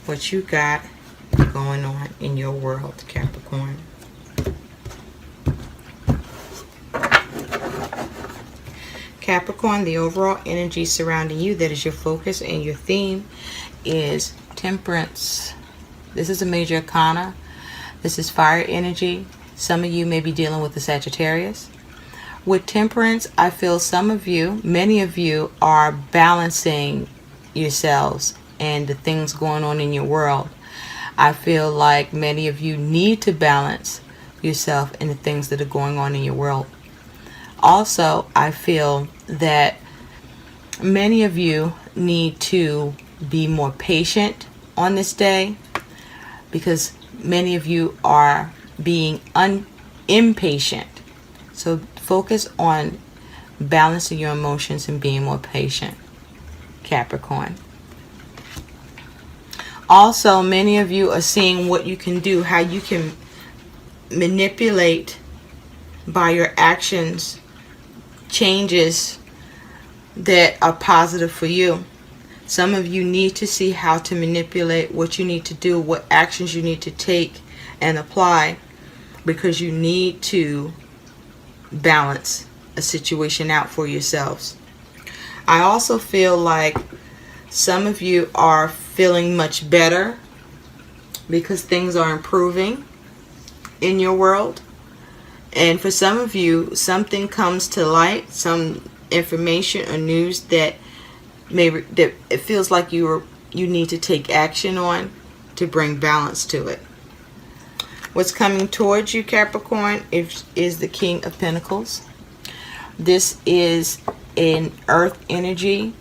what you got going on in your world, Capricorn. Capricorn, the overall energy surrounding you that is your focus and your theme is Temperance. This is a major arcana. This is fire energy. Some of you may be dealing with the Sagittarius. With Temperance, I feel some of you, many of you, are balancing yourselves and the things going on in your world. I feel like many of you need to balance yourself and the things that are going on in your world. Also, I feel that many of you need to be more patient on this day because many of you are being impatient. So focus on balancing your emotions and being more patient, Capricorn. Also, many of you are seeing what you can do, how you can manipulate by your actions changes that are positive for you. Some of you need to see how to manipulate what you need to do, what actions you need to take and apply, because you need to balance a situation out for yourselves. I also feel like some of you are feeling much better because things are improving in your world. And for some of you, something comes to light, some information or news that that it feels like you need to take action on to bring balance to it. What's coming towards you, Capricorn, is the King of Pentacles. This is an earth energy.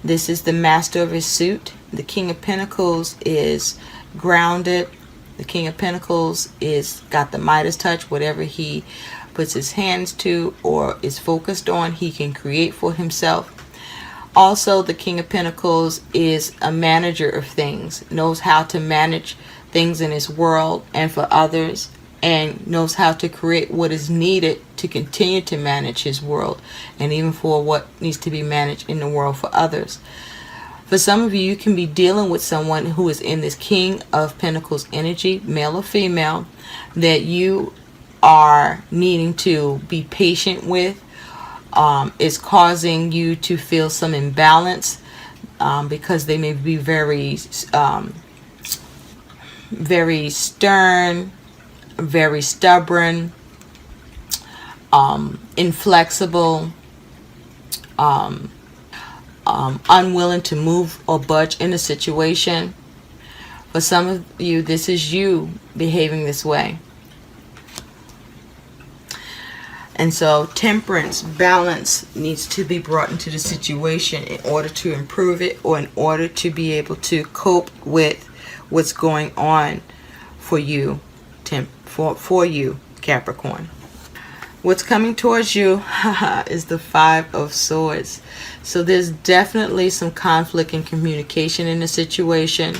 This is the master of his suit. The King of Pentacles is grounded. The King of Pentacles is got the Midas touch. Whatever he puts his hands to or is focused on, he can create for himself. Also, the King of Pentacles is a manager of things, knows how to manage things in his world and for others, and knows how to create what is needed to continue to manage his world and even for what needs to be managed in the world for others. For some of you, you can be dealing with someone who is in this King of Pentacles energy, male or female, that you are needing to be patient with. Is causing you to feel some imbalance because they may be very stern, very stubborn, inflexible, unwilling to move or budge in a situation. For some of you, this is you behaving this way. And so temperance, balance needs to be brought into the situation in order to improve it or in order to be able to cope with what's going on for you, for you, Capricorn. What's coming towards you is the Five of Swords. So there's definitely some conflict and communication in the situation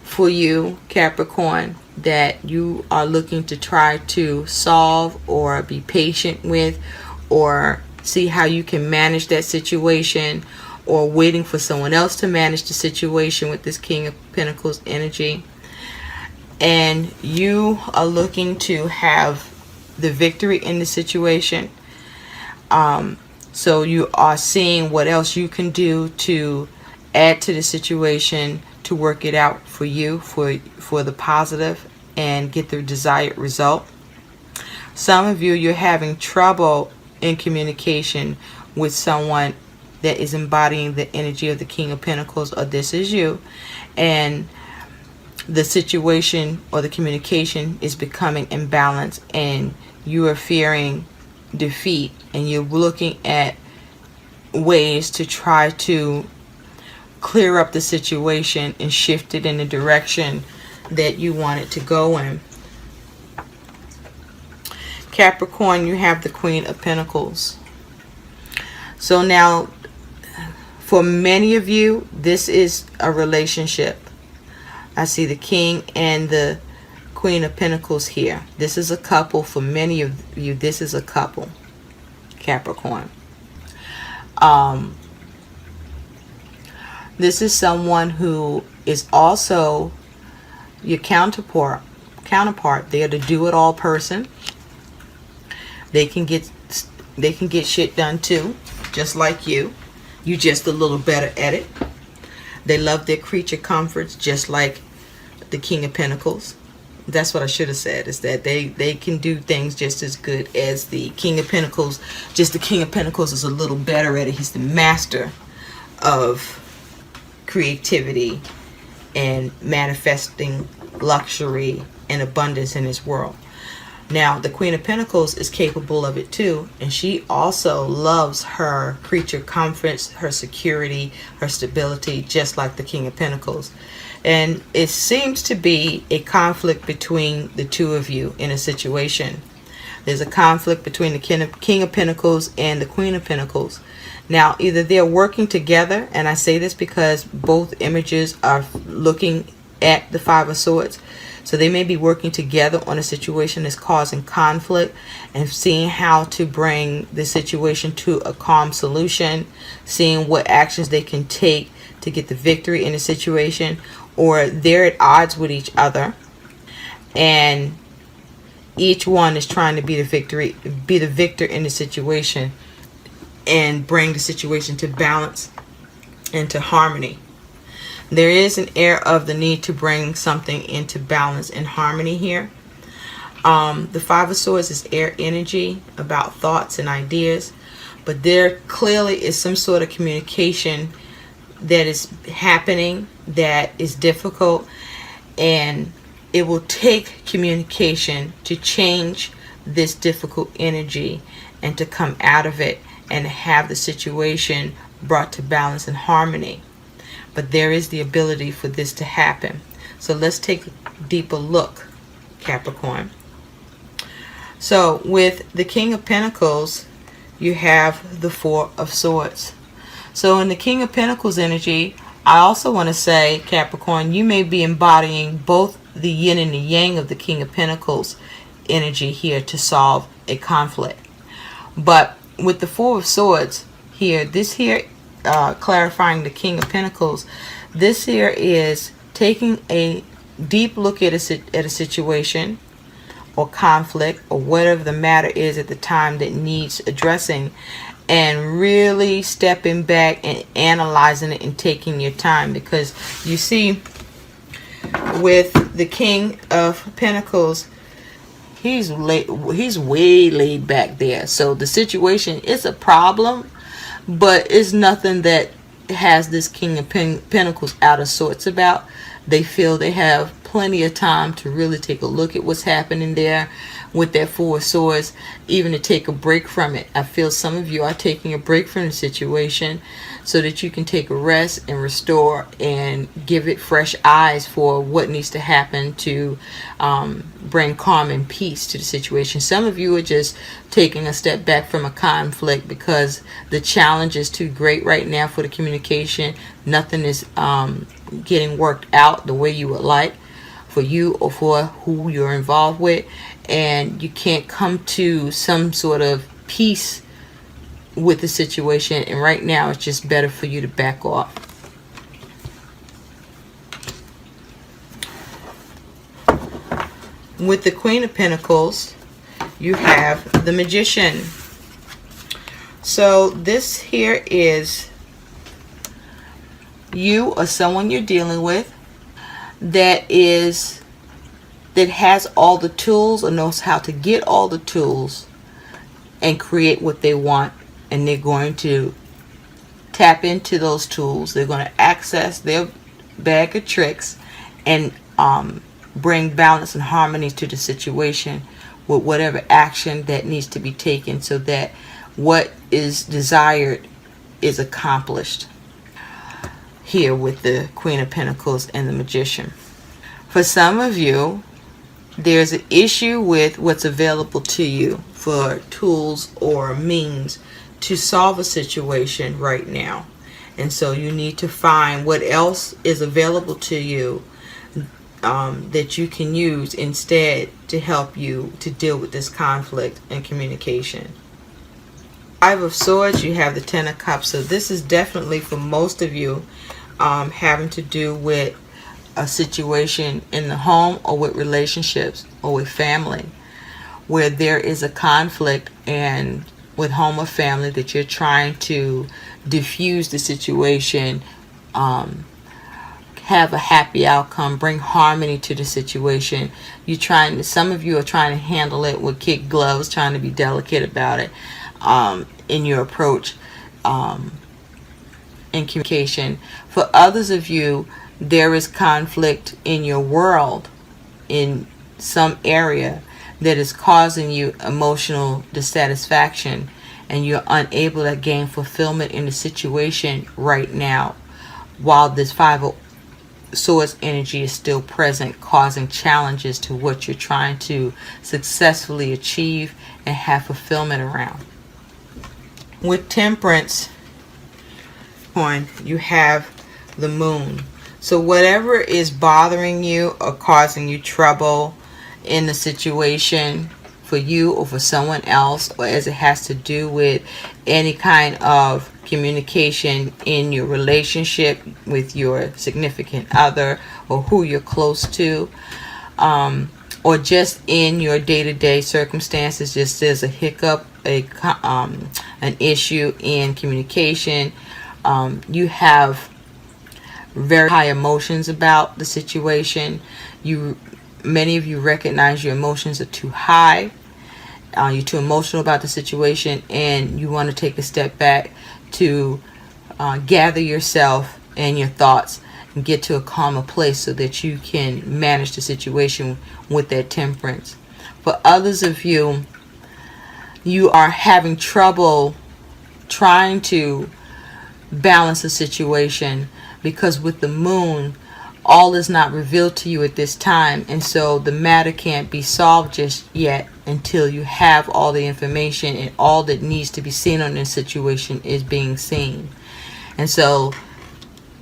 for you, Capricorn, that you are looking to try to solve or be patient with or see how you can manage that situation, or waiting for someone else to manage the situation with this King of Pentacles energy. And you are looking to have the victory in the situation. So you are seeing what else you can do to add to the situation to work it out for you, for the positive, and get the desired result. Some of you, you're having trouble in communication with someone that is embodying the energy of the King of Pentacles, or this is you, and the situation or the communication is becoming imbalanced and you are fearing defeat, and you're looking at ways to try to clear up the situation and shift it in the direction that you want it to go in. Capricorn, you have the Queen of Pentacles. So now, for many of you, this is a relationship. I see the King and the Queen of Pentacles here. This is a couple. For many of you, this is a couple, Capricorn. This is someone who is also your counterpart. They're the do-it-all person. They can get shit done too, just like you. You just a little better at it. They love their creature comforts, just like the King of Pentacles. That's what I should have said, is that they can do things just as good as the King of Pentacles. Just the King of Pentacles is a little better at it. He's the master of creativity and manifesting luxury and abundance in his world. Now, the Queen of Pentacles is capable of it too, and she also loves her creature comforts, her security, her stability, just like the King of Pentacles. And it seems to be a conflict between the two of you in a situation. There's a conflict between the King of Pentacles and the Queen of Pentacles. Now, either they're working together, and I say this because both images are looking at the Five of Swords. So they may be working together on a situation that's causing conflict and seeing how to bring the situation to a calm solution, seeing what actions they can take to get the victory in the situation, or they're at odds with each other and each one is trying to be the victor in the situation and bring the situation to balance and to harmony. There is an air of the need to bring something into balance and harmony here. The Five of Swords is air energy, about thoughts and ideas. But there clearly is some sort of communication that is happening that is difficult. And it will take communication to change this difficult energy and to come out of it and have the situation brought to balance and harmony. But there is the ability for this to happen. So let's take a deeper look, Capricorn. So with the King of Pentacles, you have the Four of Swords. So in the King of Pentacles energy, I also want to say, Capricorn, you may be embodying both the yin and the yang of the King of Pentacles energy here to solve a conflict. But with the Four of Swords here, this here clarifying the King of Pentacles, this here is taking a deep look at a situation or conflict or whatever the matter is at the time that needs addressing, and really stepping back and analyzing it and taking your time. Because you see, with the King of Pentacles, he's way laid back there. So the situation is a problem, but it's nothing that has this King of Pentacles out of sorts about. They feel they have plenty of time to really take a look at what's happening there with that Four of Swords, even to take a break from it. I feel some of you are taking a break from the situation so that you can take a rest and restore and give it fresh eyes for what needs to happen to bring calm and peace to the situation. Some of you are just taking a step back from a conflict because the challenge is too great right now for the communication. Nothing is getting worked out the way you would like for you or for who you're involved with, and you can't come to some sort of peace with the situation, and right now it's just better for you to back off. With the Queen of Pentacles, you have the Magician. So this here is you or someone you're dealing with that has all the tools or knows how to get all the tools and create what they want, and they're going to tap into those tools. They're going to access their bag of tricks and bring balance and harmony to the situation with whatever action that needs to be taken so that what is desired is accomplished. Here with the Queen of Pentacles and the Magician. For some of you, there's an issue with what's available to you for tools or means to solve a situation right now. And so you need to find what else is available to you that you can use instead to help you to deal with this conflict and communication. Five of Swords, you have the Ten of Cups. So this is definitely for most of you having to do with a situation in the home or with relationships or with family where there is a conflict, and with home or family that you're trying to diffuse the situation, have a happy outcome, bring harmony to the situation. Some of you are trying to handle it with kid gloves, trying to be delicate about it in your approach in communication. For others of you, there is conflict in your world in some area that is causing you emotional dissatisfaction, and you're unable to gain fulfillment in the situation right now while this Five of Swords energy is still present, causing challenges to what you're trying to successfully achieve and have fulfillment around. With Temperance, you have the Moon. So whatever is bothering you or causing you trouble in the situation for you or for someone else, or as it has to do with any kind of communication in your relationship with your significant other or who you're close to, or just in your day-to-day circumstances, just there's a hiccup, an issue in communication, you have very high emotions about the situation. Many of you recognize your emotions are too high. You're too emotional about the situation, and you want to take a step back to gather yourself and your thoughts and get to a calmer place so that you can manage the situation with that Temperance. For others of you, you are having trouble trying to balance the situation because with the Moon, all is not revealed to you at this time, and so the matter can't be solved just yet until you have all the information, and all that needs to be seen on this situation is being seen. And so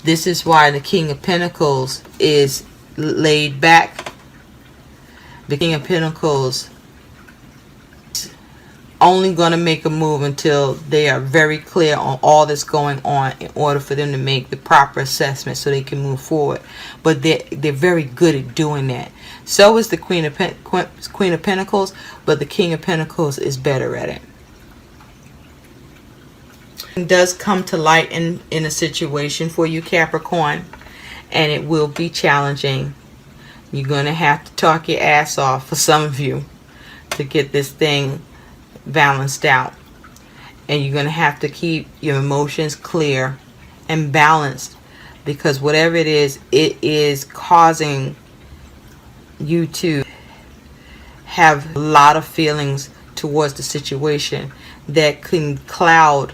this is why the King of Pentacles is laid back. The King of Pentacles only going to make a move until they are very clear on all that's going on in order for them to make the proper assessment so they can move forward. But they're very good at doing that. So is the Queen of Pentacles, but the King of Pentacles is better at it. It does come to light in a situation for you, Capricorn, and it will be challenging. You're going to have to talk your ass off for some of you to get this thing balanced out, and you're going to have to keep your emotions clear and balanced, because whatever it is causing you to have a lot of feelings towards the situation that can cloud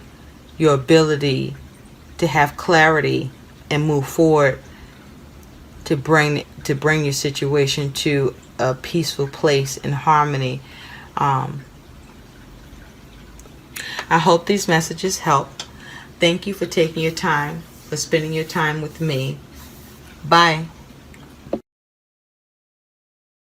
your ability to have clarity and move forward to bring your situation to a peaceful place in harmony. I hope these messages help. Thank you for taking your time, for spending your time with me. Bye.